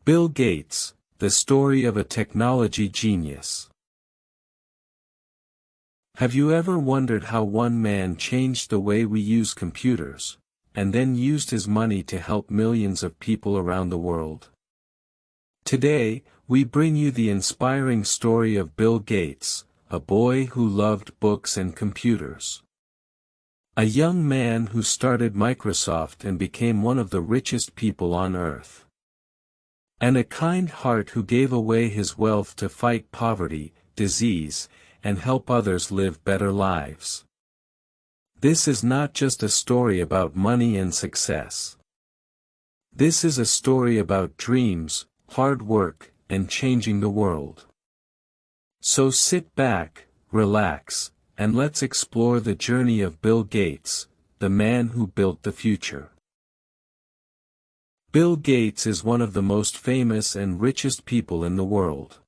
Bill Gates, the story of a technology genius. Have you ever wondered how one man changed the way we use computers, and then used his money to help millions of people around the world? Today, we bring you the inspiring story of Bill Gates, a boy who loved books and computers. A young man who started Microsoft and became one of the richest people on earth. And a kind heart who gave away his wealth to fight poverty, disease, and help others live better lives. This is not just a story about money and success. This is a story about dreams, hard work, and changing the world. So sit back, relax, and let's explore the journey of Bill Gates, the man who built the future. Bill Gates is one of the most famous and richest people in the world.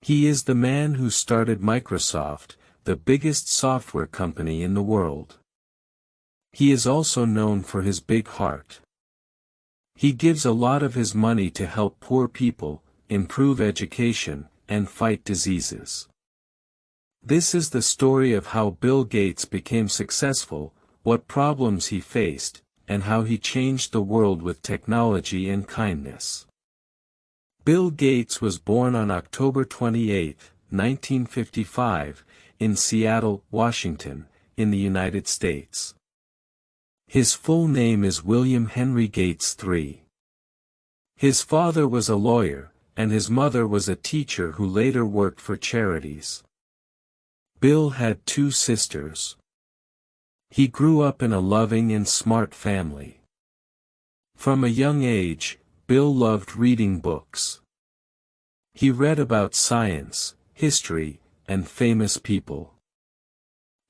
He is the man who started Microsoft, the biggest software company in the world. He is also known for his big heart. He gives a lot of his money to help poor people, improve education, and fight diseases. This is the story of how Bill Gates became successful, what problems he faced, and how he changed the world with technology and kindness. Bill Gates was born on October 28, 1955, in Seattle, Washington, in the United States. His full name is William Henry Gates III. His father was a lawyer, and his mother was a teacher who later worked for charities. Bill had two sisters. He grew up in a loving and smart family. From a young age, Bill loved reading books. He read about science, history, and famous people.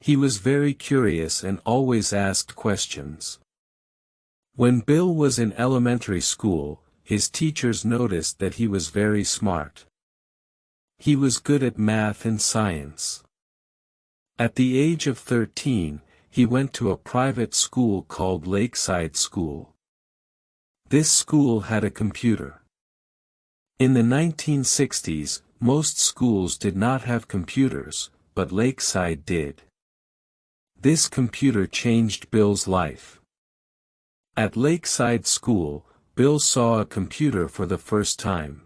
He was very curious and always asked questions. When Bill was in elementary school, his teachers noticed that he was very smart. He was good at math and science. At the age of 13, he went to a private school called Lakeside School. This school had a computer. In the 1960s, most schools did not have computers, but Lakeside did. This computer changed Bill's life. At Lakeside School, Bill saw a computer for the first time.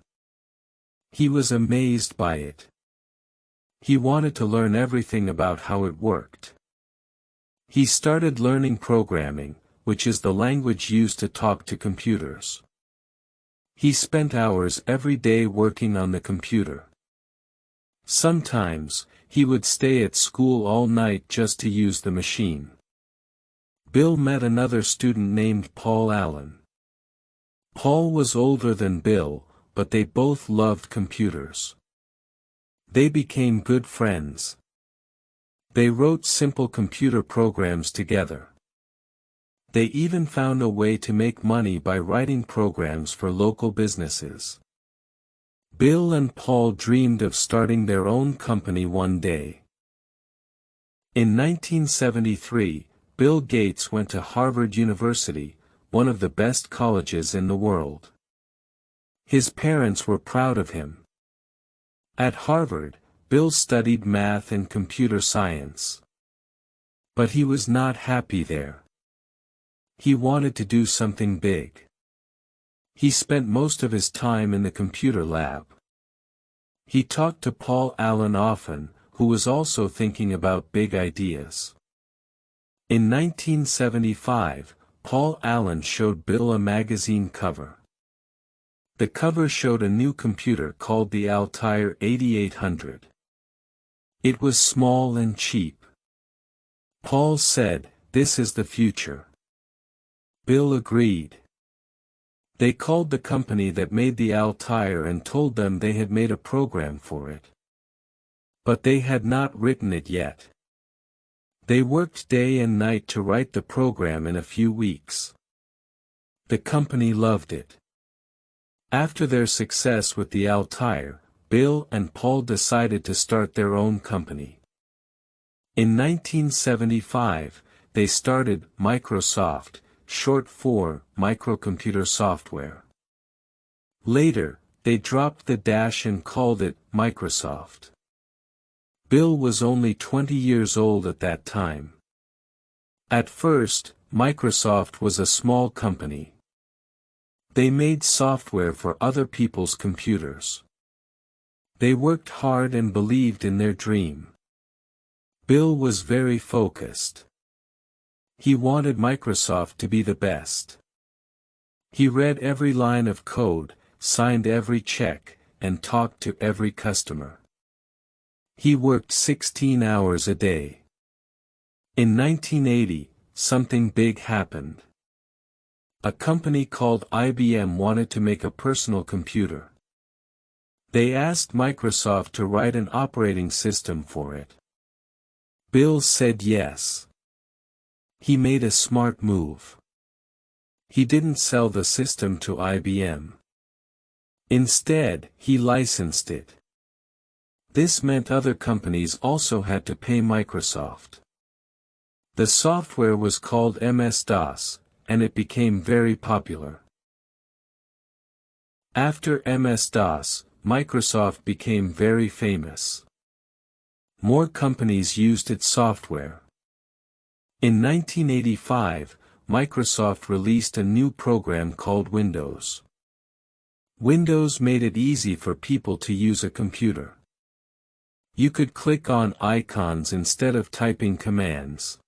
He was amazed by it. He wanted to learn everything about how it worked. He started learning programming, which is the language used to talk to computers. He spent hours every day working on the computer. Sometimes, he would stay at school all night just to use the machine. Bill met another student named Paul Allen. Paul was older than Bill, but they both loved computers. They became good friends. They wrote simple computer programs together. They even found a way to make money by writing programs for local businesses. Bill and Paul dreamed of starting their own company one day. In 1973, Bill Gates went to Harvard University, one of the best colleges in the world. His parents were proud of him. At Harvard, Bill studied math and computer science. But he was not happy there. He wanted to do something big. He spent most of his time in the computer lab. He talked to Paul Allen often, who was also thinking about big ideas. In 1975, Paul Allen showed Bill a magazine cover. The cover showed a new computer called the Altair 8800. It was small and cheap. Paul said, "This is the future." Bill agreed. They called the company that made the Altair and told them they had made a program for it. But they had not written it yet. They worked day and night to write the program in a few weeks. The company loved it. After their success with the Altair, Bill and Paul decided to start their own company. In 1975, they started Microsoft, short for Microcomputer Software. Later, they dropped the dash and called it Microsoft. Bill was only 20 years old at that time. At first, Microsoft was a small company. They made software for other people's computers. They worked hard and believed in their dream. Bill was very focused. He wanted Microsoft to be the best. He read every line of code, signed every check, and talked to every customer. He worked 16 hours a day. In 1980, something big happened. A company called IBM wanted to make a personal computer. They asked Microsoft to write an operating system for it. Bill said yes. He made a smart move. He didn't sell the system to IBM. Instead, he licensed it. This meant other companies also had to pay Microsoft. The software was called MS-DOS, and it became very popular. After MS-DOS, Microsoft became very famous. More companies used its software. In 1985, Microsoft released a new program called Windows. Windows made it easy for people to use a computer. You could click on icons instead of typing commands.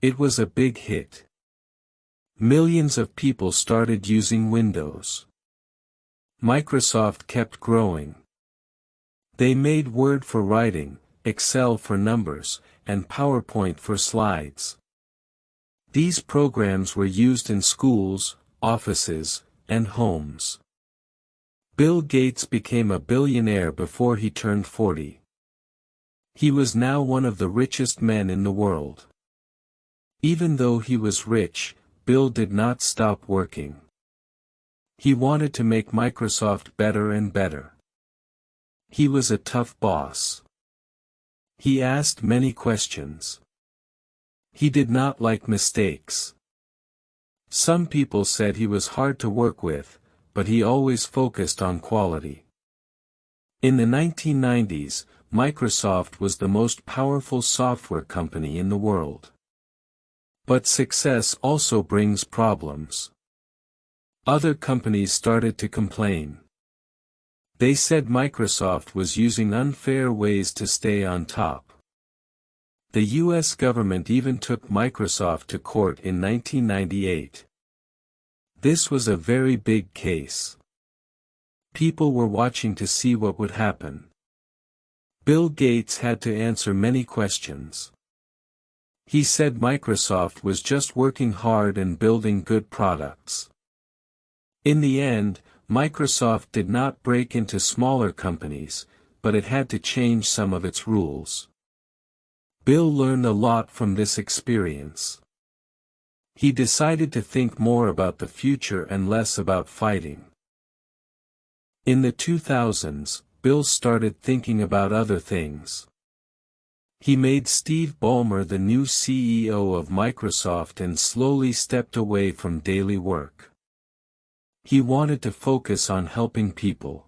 It was a big hit. Millions of people started using Windows. Microsoft kept growing. They made Word for writing, Excel for numbers, and PowerPoint for slides. These programs were used in schools, offices, and homes. Bill Gates became a billionaire before he turned 40. He was now one of the richest men in the world. Even though he was rich, Bill did not stop working. He wanted to make Microsoft better and better. He was a tough boss. He asked many questions. He did not like mistakes. Some people said he was hard to work with, but he always focused on quality. In the 1990s, Microsoft was the most powerful software company in the world. But success also brings problems. Other companies started to complain. They said Microsoft was using unfair ways to stay on top. The U.S. government even took Microsoft to court in 1998. This was a very big case. People were watching to see what would happen. Bill Gates had to answer many questions. He said Microsoft was just working hard and building good products. In the end, Microsoft did not break into smaller companies, but it had to change some of its rules. Bill learned a lot from this experience. He decided to think more about the future and less about fighting. In the 2000s, Bill started thinking about other things. He made Steve Ballmer the new CEO of Microsoft and slowly stepped away from daily work. He wanted to focus on helping people.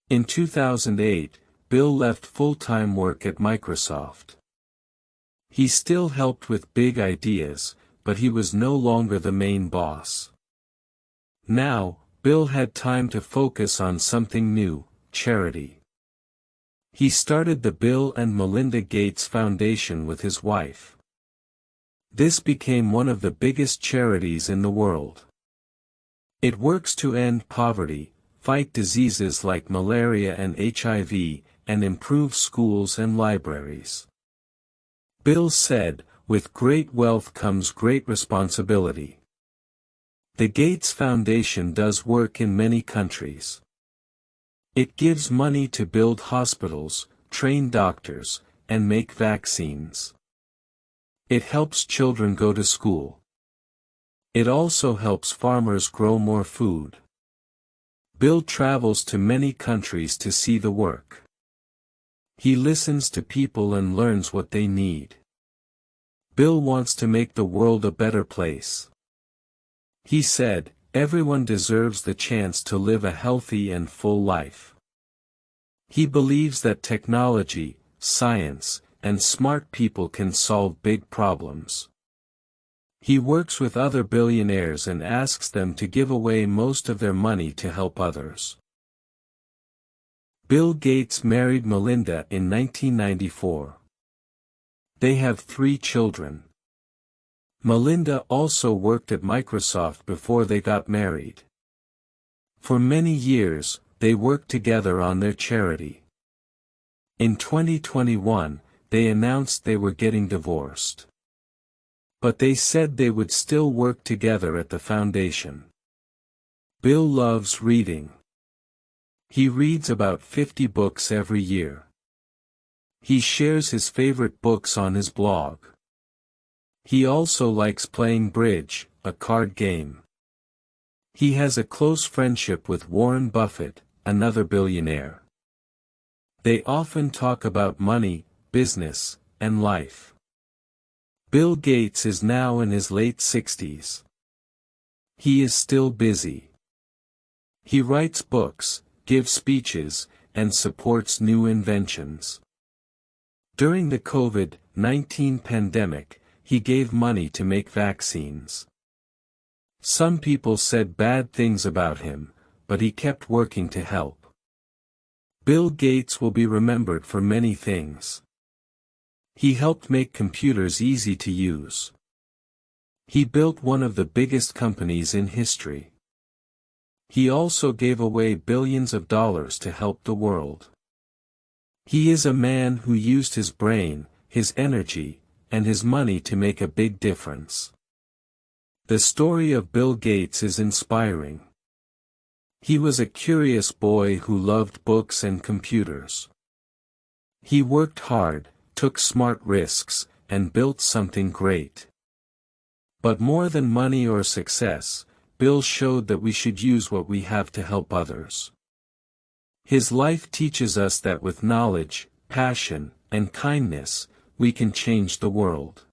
In 2008, Bill left full-time work at Microsoft. He still helped with big ideas, but he was no longer the main boss. Now, Bill had time to focus on something new, charity. He started the Bill and Melinda Gates Foundation with his wife. This became one of the biggest charities in the world. It works to end poverty, fight diseases like malaria and HIV, and improve schools and libraries. Bill said, "With great wealth comes great responsibility." The Gates Foundation does work in many countries. It gives money to build hospitals, train doctors, and make vaccines. It helps children go to school. It also helps farmers grow more food. Bill travels to many countries to see the work. He listens to people and learns what they need. Bill wants to make the world a better place. He said, everyone deserves the chance to live a healthy and full life. He believes that technology, science, and smart people can solve big problems. He works with other billionaires and asks them to give away most of their money to help others. Bill Gates married Melinda in 1994. They have 3 children. Melinda also worked at Microsoft before they got married. For many years, they worked together on their charity. In 2021, they announced they were getting divorced. But they said they would still work together at the foundation. Bill loves reading. He reads about 50 books every year. He shares his favorite books on his blog. He also likes playing bridge, a card game. He has a close friendship with Warren Buffett, another billionaire. They often talk about money, business, and life. Bill Gates is now in his late 60s. He is still busy. He writes books, gives speeches, and supports new inventions. During the COVID-19 pandemic, he gave money to make vaccines. Some people said bad things about him, but he kept working to help. Bill Gates will be remembered for many things. He helped make computers easy to use. He built one of the biggest companies in history. He also gave away billions of dollars to help the world. He is a man who used his brain, his energy, and his money to make a big difference. The story of Bill Gates is inspiring. He was a curious boy who loved books and computers. He worked hard, took smart risks, and built something great. But more than money or success, Bill showed that we should use what we have to help others. His life teaches us that with knowledge, passion, and kindness, we can change the world.